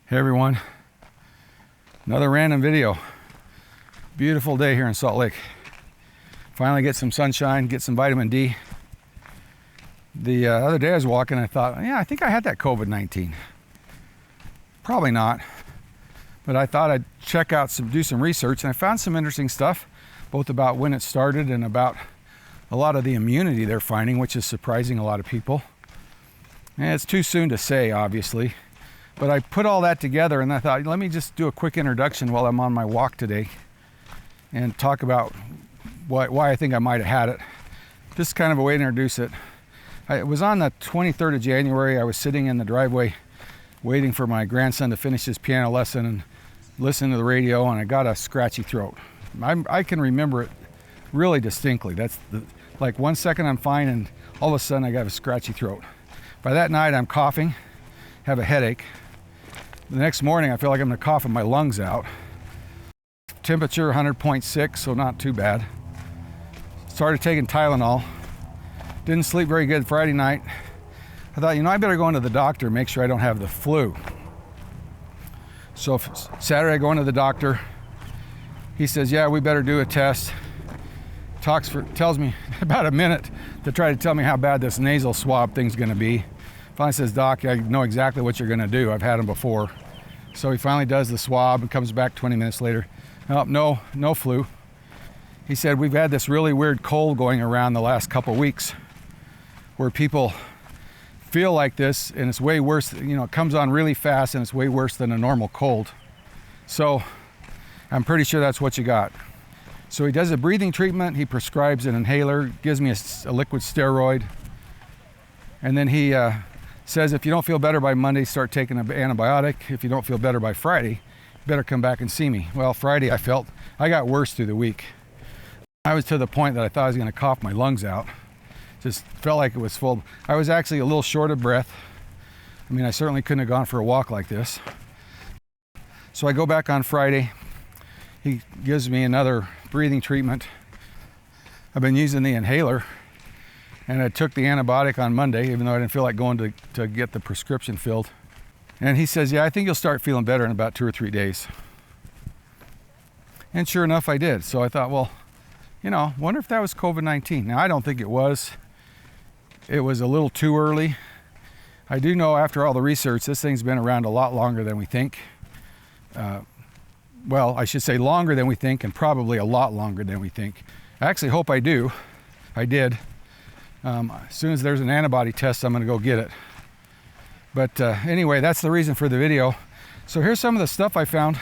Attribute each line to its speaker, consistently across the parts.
Speaker 1: Hey everyone, another random video. Beautiful day here in Salt Lake. Finally get some sunshine, get some vitamin D. The other day I was walking and I thought, yeah, I think I had that COVID-19. Probably not, but I thought I'd check out do some research, and I found some interesting stuff, both about when it started and about a lot of the immunity they're finding, which is surprising a lot of people. And it's too soon to say, obviously. But I put all that together and I thought, let me just do a quick introduction while I'm on my walk today and talk about why I think I might have had it. Just kind of a way to introduce it. It was on the 23rd of January. I was sitting in the driveway waiting for my grandson to finish his piano lesson and listening to the radio, and I got a scratchy throat. I can remember it really distinctly. Like 1 second I'm fine and all of a sudden I got a scratchy throat. By that night I'm coughing, have a headache. The next morning I feel like I'm gonna cough my lungs out. Temperature 100.6, so not too bad. Started taking Tylenol. Didn't sleep very good Friday night. I thought, I better go into the doctor and make sure I don't have the flu. So Saturday I go into the doctor. He says, yeah, we better do a test. Tells me about a minute to try to tell me how bad this nasal swab thing's gonna be. Finally says, Doc, I know exactly what you're gonna do. I've had them before. So he finally does the swab and comes back 20 minutes later. Oh, no flu. He said, we've had this really weird cold going around the last couple weeks where people feel like this, and it's way worse. It comes on really fast and it's way worse than a normal cold. So I'm pretty sure that's what you got. So he does a breathing treatment. He prescribes an inhaler, gives me a liquid steroid. And then he says, if you don't feel better by Monday, start taking an antibiotic. If you don't feel better by Friday, you better come back and see me. Well, Friday I got worse through the week. I was to the point that I thought I was gonna cough my lungs out. Just felt like it was full. I was actually a little short of breath. I certainly couldn't have gone for a walk like this. So I go back on Friday. He gives me another breathing treatment. I've been using the inhaler, and I took the antibiotic on Monday, even though I didn't feel like going to get the prescription filled. And he says, yeah, I think you'll start feeling better in about 2 or 3 days. And sure enough, I did. So I thought, well, wonder if that was COVID-19. Now, I don't think it was. It was a little too early. I do know, after all the research, this thing's been around a lot longer than we think. Well, I should say longer than we think, and probably a lot longer than we think. I actually hope I do. I did. As soon as there's an antibody test, I'm gonna go get it. But anyway, that's the reason for the video. So here's some of the stuff I found.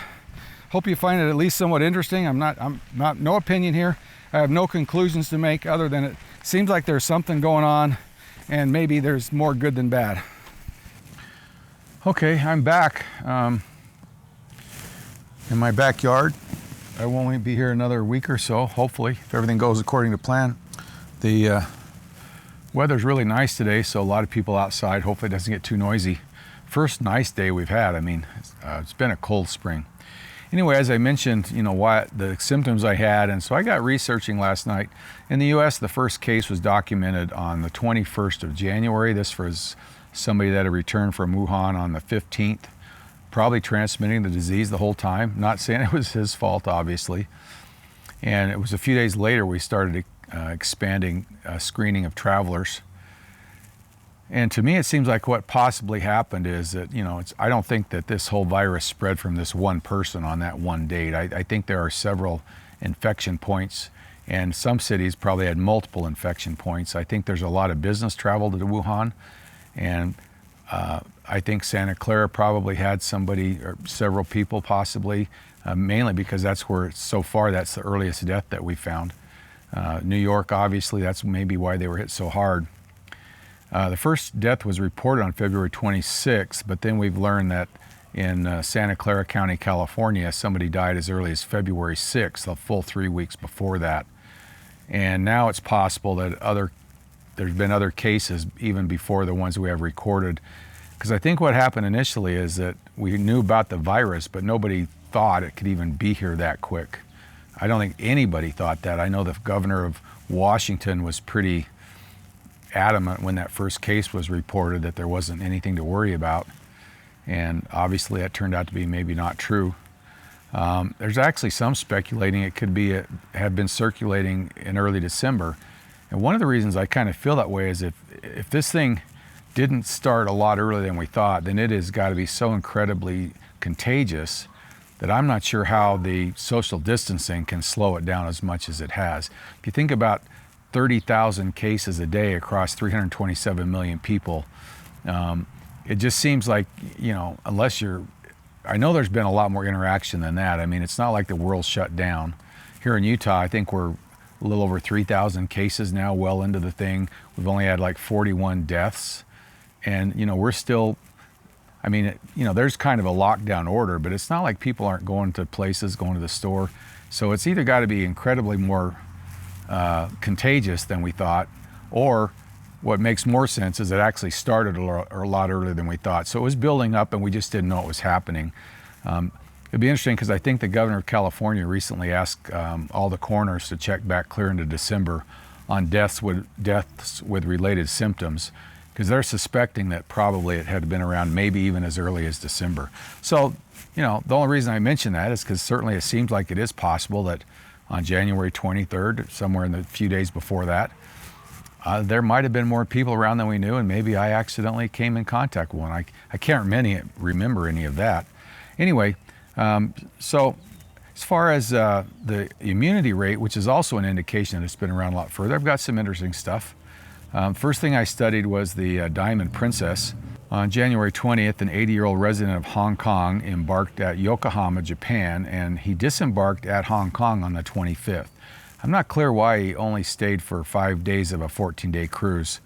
Speaker 1: Hope you find it at least somewhat interesting. I'm not no opinion here. I have no conclusions to make other than it seems like there's something going on, and maybe there's more good than bad. Okay, I'm back in my backyard. I won't only be here another week or so, hopefully, if everything goes according to plan. The weather's really nice today, so a lot of people outside. Hopefully it doesn't get too noisy. First nice day we've had. It's been a cold spring. Anyway, as I mentioned, what the symptoms I had, and so I got researching last night. In the US, the first case was documented on the 21st of January. This was somebody that had returned from Wuhan on the 15th, probably transmitting the disease the whole time. Not saying it was his fault, obviously. And it was a few days later we started expanding screening of travelers. And to me, it seems like what possibly happened is that, I don't think that this whole virus spread from this one person on that one date. I think there are several infection points, and some cities probably had multiple infection points. I think there's a lot of business travel to Wuhan, and I think Santa Clara probably had somebody or several people possibly, mainly because that's where, so far, that's the earliest death that we found. New York, obviously, that's maybe why they were hit so hard. The first death was reported on February 26th, but then we've learned that in Santa Clara County, California, somebody died as early as February 6th, a full 3 weeks before that. And now it's possible that there's been other cases even before the ones we have recorded. Because I think what happened initially is that we knew about the virus, but nobody thought it could even be here that quick. I don't think anybody thought that. I know the governor of Washington was pretty adamant when that first case was reported that there wasn't anything to worry about. And obviously that turned out to be maybe not true. There's actually some speculating it could be have been circulating in early December. And one of the reasons I kind of feel that way is if this thing didn't start a lot earlier than we thought, then it has got to be so incredibly contagious that I'm not sure how the social distancing can slow it down as much as it has. If you think about 30,000 cases a day across 327 million people, it just seems like, unless I know there's been a lot more interaction than that. I mean, it's not like the world's shut down. Here in Utah, I think we're a little over 3,000 cases now, well into the thing. We've only had like 41 deaths. And, we're still, there's kind of a lockdown order, but it's not like people aren't going to places, going to the store. So it's either got to be incredibly more contagious than we thought, or what makes more sense is it actually started a lot earlier than we thought. So it was building up and we just didn't know it was happening. It'd be interesting because I think the governor of California recently asked all the coroners to check back clear into December on deaths with related symptoms, because they're suspecting that probably it had been around maybe even as early as December. So, the only reason I mention that is because certainly it seems like it is possible that on January 23rd, somewhere in the few days before that, there might have been more people around than we knew, and maybe I accidentally came in contact with one. I can't remember any of that. Anyway, so as far as the immunity rate, which is also an indication that it's been around a lot further, I've got some interesting stuff. First thing I studied was the Diamond Princess. On January 20th, an 80-year-old resident of Hong Kong embarked at Yokohama, Japan, and he disembarked at Hong Kong on the 25th. I'm not clear why he only stayed for 5 days of a 14-day cruise,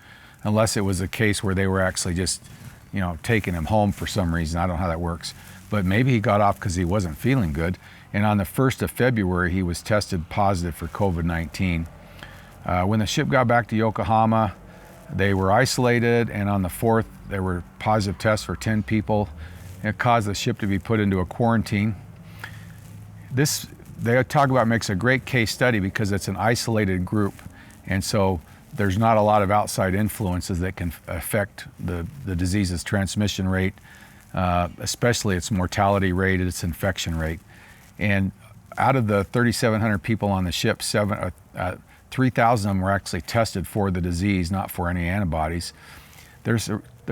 Speaker 1: unless it was a case where they were actually just, taking him home for some reason. I don't know how that works. But maybe he got off because he wasn't feeling good. And on the 1st of February, he was tested positive for COVID-19. When the ship got back to Yokohama, they were isolated, and on the 4th, there were positive tests for 10 people. It caused the ship to be put into a quarantine. This, they talk about, makes a great case study because it's an isolated group, and so there's not a lot of outside influences that can affect the disease's transmission rate, especially its mortality rate and its infection rate. And out of the 3,700 people on the ship, 3,000 of them were actually tested for the disease, not for any antibodies. They're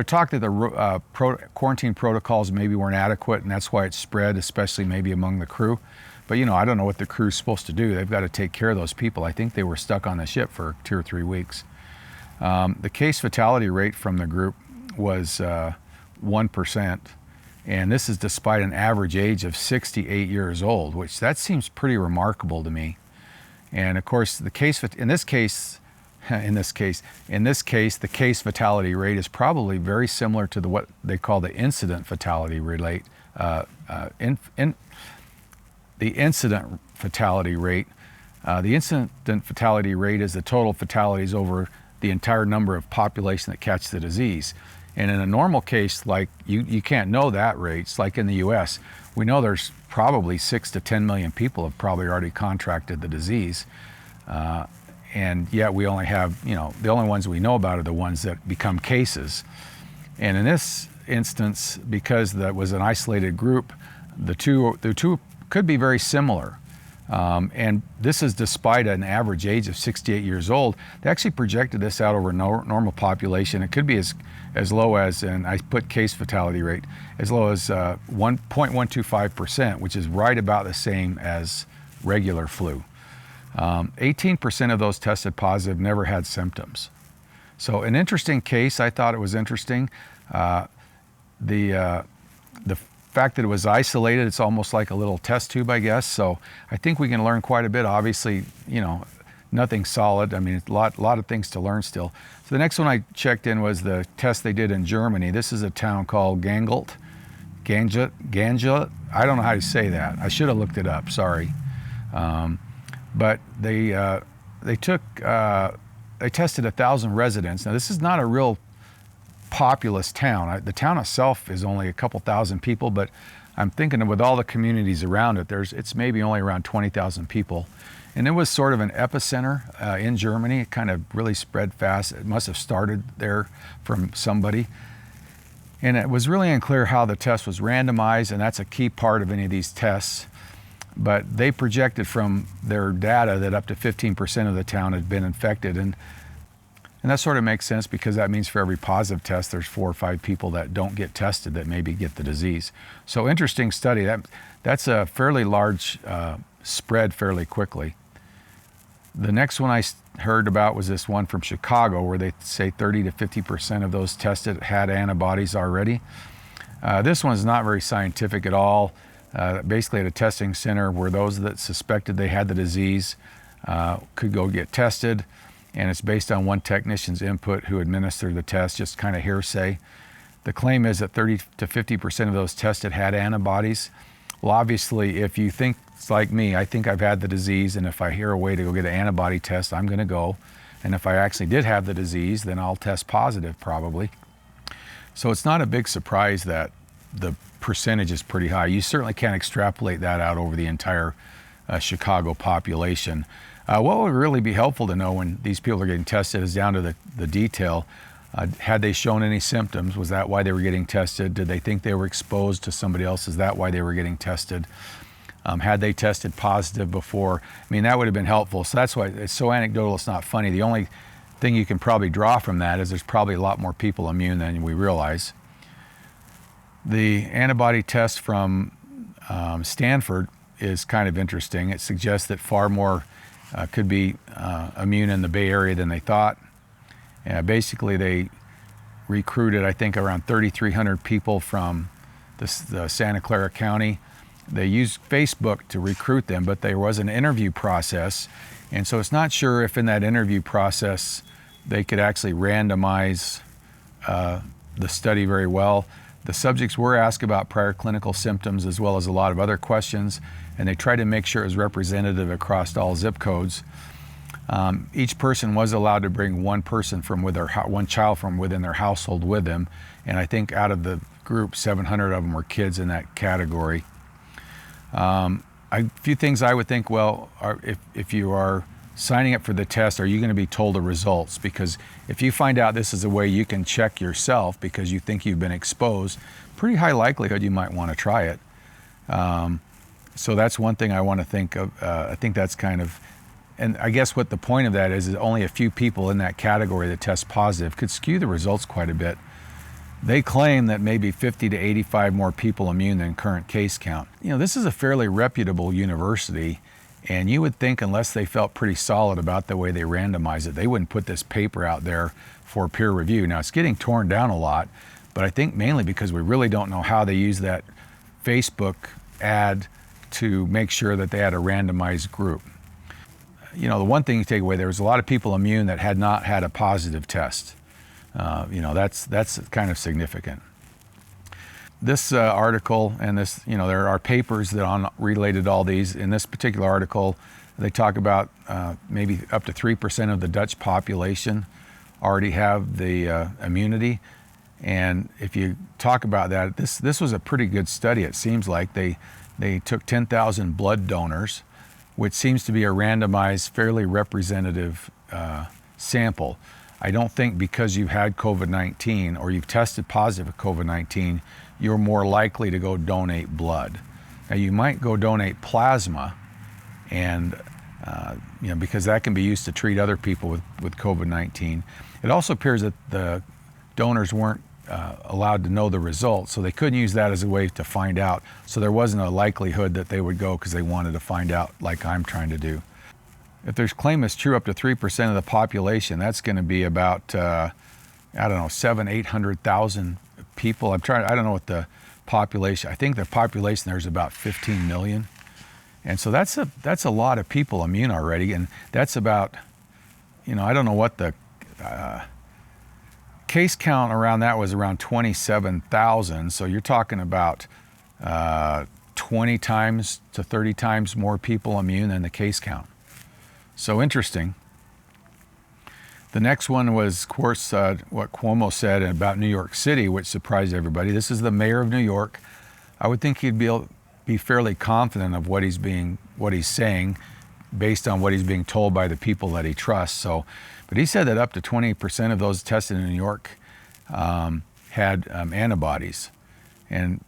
Speaker 1: talking that the quarantine protocols maybe weren't adequate, and that's why it spread, especially maybe among the crew. But I don't know what the crew's supposed to do. They've got to take care of those people. I think they were stuck on the ship for 2 or 3 weeks. The case fatality rate from the group was 1%, and this is despite an average age of 68 years old, which that seems pretty remarkable to me. And of course, the case in this case, the case fatality rate is probably very similar to what they call the incident fatality rate. The incident fatality rate. The incident fatality rate is the total fatalities over the entire number of population that catch the disease. And in a normal case, like you can't know that rates. Like in the U.S., we know there's probably 6 to 10 million people have probably already contracted the disease. And yet we only have, the only ones we know about are the ones that become cases. And in this instance, because that was an isolated group, the two could be very similar. And this is despite an average age of 68 years old. They actually projected this out over normal population. It could be as low as, and I put case fatality rate, as low as 1.125%, which is right about the same as regular flu. 18% of those tested positive never had symptoms. So an interesting case. I thought it was interesting. The fact that it was isolated, it's almost like a little test tube, I guess. So I think we can learn quite a bit. Obviously, nothing solid. I mean, a lot of things to learn still. So the next one I checked in was the test they did in Germany. This is a town called Gangelt. Ganja. I don't know how to say that. I should have looked it up. Sorry. But they tested 1,000 residents. Now this is not a real populous town. The town itself is only a couple thousand people, but I'm thinking with all the communities around it, it's maybe only around 20,000 people. And it was sort of an epicenter in Germany. It kind of really spread fast. It must have started there from somebody. And it was really unclear how the test was randomized, and that's a key part of any of these tests. But they projected from their data that up to 15% of the town had been infected. And that sort of makes sense, because that means for every positive test, there's 4 or 5 people that don't get tested that maybe get the disease. So interesting study. That's a fairly large spread fairly quickly. The next one I heard about was this one from Chicago, where they say 30 to 50% of those tested had antibodies already. This one's not very scientific at all. Basically at a testing center where those that suspected they had the disease could go get tested, and it's based on one technician's input who administered the test, just kind of hearsay. The claim is that 30 to 50% of those tested had antibodies. Well, obviously, if you think it's like me, I think I've had the disease, and if I hear a way to go get an antibody test, I'm going to go. And if I actually did have the disease, then I'll test positive probably. So it's not a big surprise that the percentage is pretty high. You certainly can't extrapolate that out over the entire Chicago population. What would really be helpful to know when these people are getting tested is down to the detail. Had they shown any symptoms? Was that why they were getting tested? Did they think they were exposed to somebody else? Is that why they were getting tested? Had they tested positive before? I mean, that would have been helpful. So that's why it's so anecdotal, it's not funny. The only thing you can probably draw from that is there's probably a lot more people immune than we realize. The antibody test from Stanford is kind of interesting. It suggests that far more could be immune in the Bay Area than they thought. Basically, they recruited, I think, around 3,300 people from the Santa Clara County. They used Facebook to recruit them, but there was an interview process. And so it's not sure if in that interview process they could actually randomize the study very well. The subjects were asked about prior clinical symptoms as well as a lot of other questions, and they tried to make sure it was representative across all zip codes. Each person was allowed to bring one child from within their household with them, and I think out of the group, 700 of them were kids in that category. A few things I would think, well, if you are signing up for the test, are you going to be told the results? Because if you find out this is a way you can check yourself because you think you've been exposed, pretty high likelihood you might want to try it. So that's one thing I want to think of. I think that's kind of, and I guess what the point of that is only a few people in that category that test positive could skew the results quite a bit. They claim that maybe 50 to 85 more people immune than current case count. You know, this is a fairly reputable university, and you would think unless they felt pretty solid about the way they randomize it, they wouldn't put this paper out there for peer review. Now, it's getting torn down a lot, but I think mainly because we really don't know how they use that Facebook ad to make sure that they had a randomized group. You know, the one thing you take away, there was a lot of people immune that had not had a positive test. You know, that's kind of significant. This article and this, you know, there are papers that are related to all these. In this particular article, they talk about maybe up to 3% of the Dutch population already have the immunity. And if you talk about that, this was a pretty good study. It seems like they took 10,000 blood donors, which seems to be a randomized, fairly representative sample. I don't think because you've had COVID-19 or you've tested positive for COVID-19, you're more likely to go donate blood. Now, you might go donate plasma, and you know, because that can be used to treat other people with COVID-19. It also appears that the donors weren't allowed to know the results, so they couldn't use that as a way to find out. So there wasn't a likelihood that they would go because they wanted to find out, like I'm trying to do. If their claim is true, up to 3% of the population, that's going to be about, I don't know, 800,000 people. I don't know what the population, I think the population there is about 15 million. And so that's a lot of people immune already. And that's about, you know, I don't know what the case count around that was, around 27,000. So you're talking about 20 times to 30 times more people immune than the case count. So interesting. The next one was, of course, what Cuomo said about New York City, which surprised everybody. This is the mayor of New York. I would think he'd be fairly confident of what he's saying, based on what he's being told by the people that he trusts. So, but he said that up to 20% of those tested in New York had antibodies. And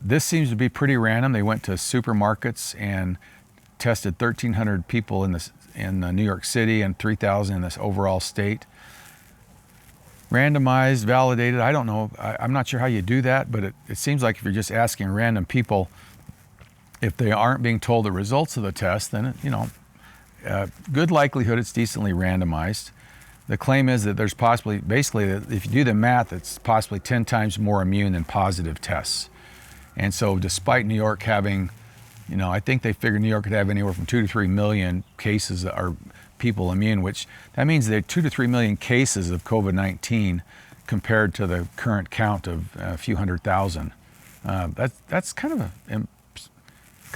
Speaker 1: this seems to be pretty random. They went to supermarkets and tested 1,300 people in New York City and 3,000 in this overall state. Randomized, validated, I don't know. I'm not sure how you do that, but it seems like if you're just asking random people, if they aren't being told the results of the test, then, good likelihood it's decently randomized. The claim is that there's basically, if you do the math, it's possibly 10 times more immune than positive tests. And so despite New York having, I think they figured New York could have anywhere from 2 to 3 million cases that are people immune, which that means there are 2 to 3 million cases of COVID-19 compared to the current count of a few 100,000. That's kind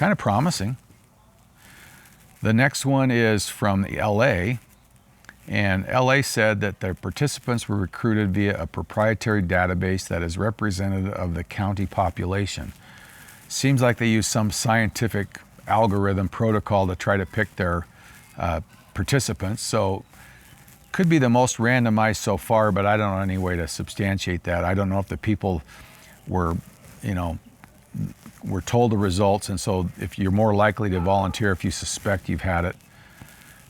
Speaker 1: of promising. The next one is from LA, and LA said that their participants were recruited via a proprietary database that is representative of the county population. Seems like they use some scientific algorithm protocol to try to pick their participants. So could be the most randomized so far, but I don't know any way to substantiate that. I don't know if the people were told the results, and so if you're more likely to volunteer if you suspect you've had it.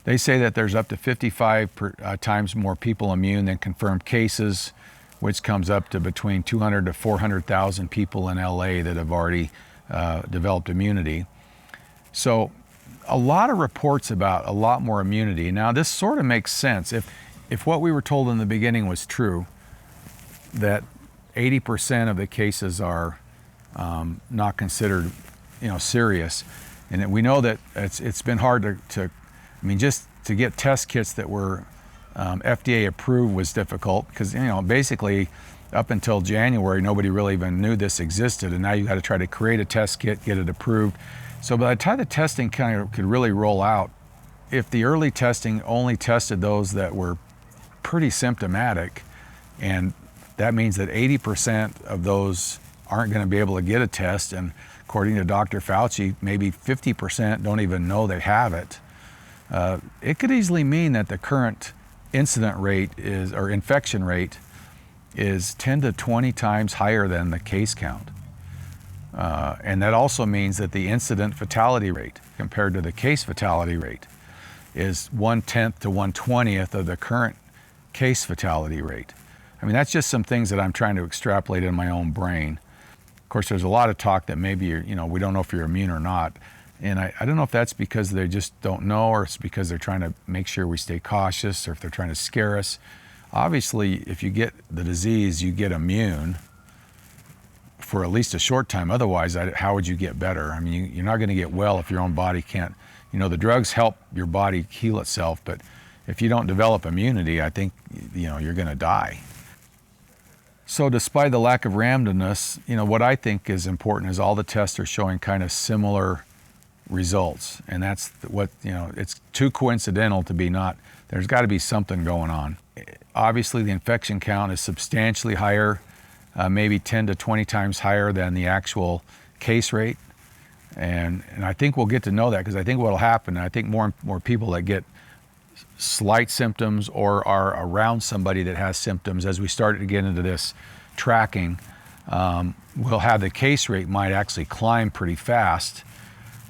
Speaker 1: They say that there's up to 55 times more people immune than confirmed cases, which comes up to between 200 to 400,000 people in LA that have already developed immunity. So a lot of reports about a lot more immunity. Now this sort of makes sense. If what we were told in the beginning was true, that 80% of the cases are not considered, serious, and we know that it's been hard to just to get test kits that were FDA approved was difficult because basically up until January nobody really even knew this existed, and now you got to try to create a test kit, get it approved. So by the time the testing kind of could really roll out, if the early testing only tested those that were pretty symptomatic, and that means that 80% of those aren't going to be able to get a test, and according to Dr. Fauci, maybe 50% don't even know they have it. It could easily mean that the current incident rate or infection rate is 10 to 20 times higher than the case count. And that also means that the incident fatality rate compared to the case fatality rate is 1/10 to 1/20th of the current case fatality rate. That's just some things that I'm trying to extrapolate in my own brain. Of course, there's a lot of talk that maybe we don't know if you're immune or not. And I don't know if that's because they just don't know, or it's because they're trying to make sure we stay cautious, or if they're trying to scare us. Obviously, if you get the disease, you get immune for at least a short time. Otherwise, how would you get better? You're not going to get well if your own body can't. The drugs help your body heal itself, but if you don't develop immunity, I think you're going to die. So despite the lack of randomness, what I think is important is all the tests are showing kind of similar results, and that's what it's too coincidental to be not. There's got to be something going on. Obviously the infection count is substantially higher, maybe 10 to 20 times higher than the actual case rate, and I think we'll get to know that, because I think what'll happen, I think more people that get slight symptoms or are around somebody that has symptoms, as we start to get into this tracking, we'll have the case rate might actually climb pretty fast,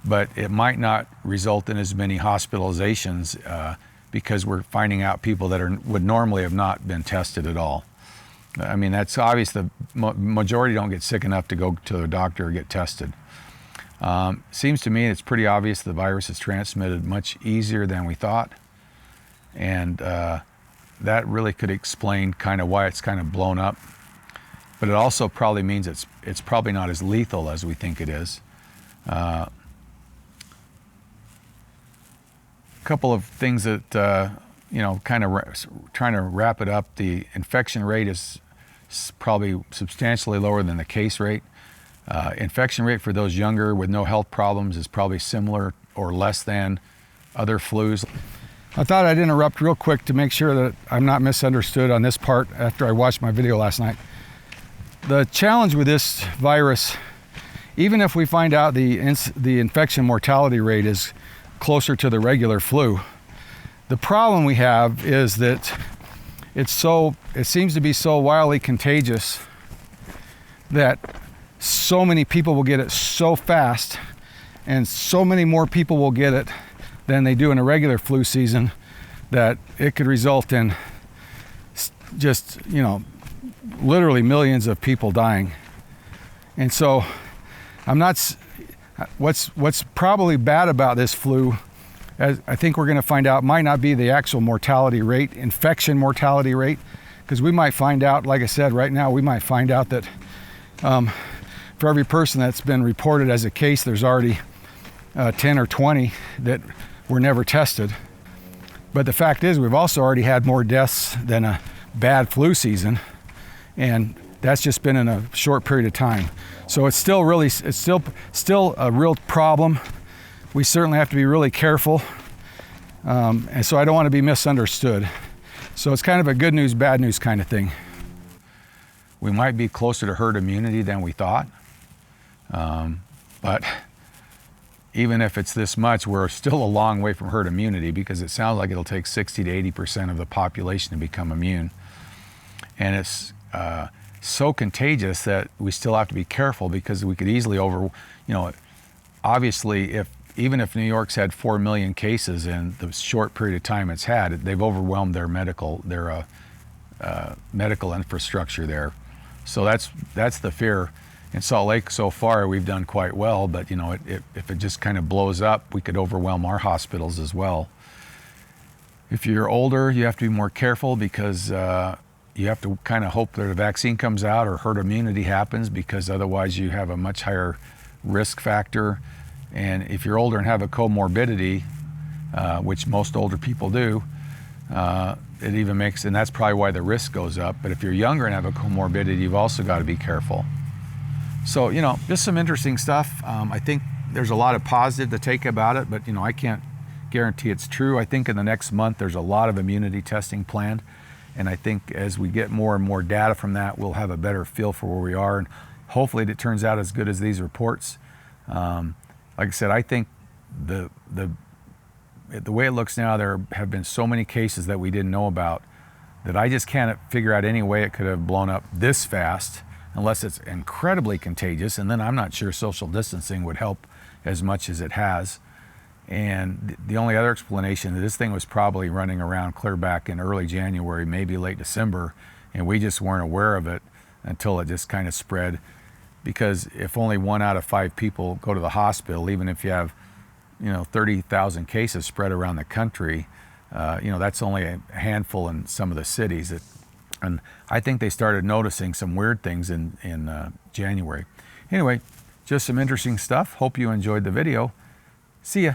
Speaker 1: but it might not result in as many hospitalizations because we're finding out people that would normally have not been tested at all. That's obvious. The majority don't get sick enough to go to a doctor or get tested. Seems to me it's pretty obvious the virus is transmitted much easier than we thought, and that really could explain kind of why it's kind of blown up. But it also probably means it's probably not as lethal as we think it is. Couple of things that kind of trying to wrap it up. The infection rate is probably substantially lower than the case rate. Infection rate for those younger with no health problems is probably similar or less than other flus. I thought I'd interrupt real quick to make sure that I'm not misunderstood on this part after I watched my video last night. The challenge with this virus, even if we find out the infection mortality rate is closer to the regular flu, the problem we have is that it seems to be so wildly contagious that so many people will get it so fast, and so many more people will get it than they do in a regular flu season, that it could result in just, you know, literally millions of people dying. And so what's probably bad about this flu, as I think we're going to find out, might not be the actual mortality rate, infection mortality rate, because we might find out, like I said, right now we might find out that for every person that's been reported as a case, there's already 10 or 20 that were never tested. But the fact is, we've also already had more deaths than a bad flu season, and that's just been in a short period of time. So it's still a real problem. We certainly have to be really careful, and so I don't want to be misunderstood. So it's kind of a good news, bad news kind of thing. We might be closer to herd immunity than we thought, but even if it's this much, we're still a long way from herd immunity, because it sounds like it'll take 60 to 80% of the population to become immune. And it's so contagious that we still have to be careful, because we could easily obviously, even if New York's had 4 million cases in the short period of time it's had, they've overwhelmed their medical infrastructure there. So that's the fear. In Salt Lake so far, we've done quite well, but if it just kind of blows up, we could overwhelm our hospitals as well. If you're older, you have to be more careful, because you have to kind of hope that a vaccine comes out or herd immunity happens, because otherwise you have a much higher risk factor. And if you're older and have a comorbidity, which most older people do, it even makes, and that's probably why the risk goes up. But if you're younger and have a comorbidity, you've also got to be careful. So, just some interesting stuff. I think there's a lot of positive to take about it, but I can't guarantee it's true. I think in the next month there's a lot of immunity testing planned, and I think as we get more and more data from that, we'll have a better feel for where we are, and hopefully it turns out as good as these reports. Like I said, I think the way it looks now, there have been so many cases that we didn't know about, that I just can't figure out any way it could have blown up this fast, unless it's incredibly contagious, and then I'm not sure social distancing would help as much as it has. And the only other explanation is this thing was probably running around clear back in early January, maybe late December, and we just weren't aware of it until it just kind of spread. Because if only 1 out of 5 people go to the hospital, even if you have 30,000 cases spread around the country, that's only a handful in some of the cities. And I think they started noticing some weird things in January. Anyway, just some interesting stuff. Hope you enjoyed the video. See ya.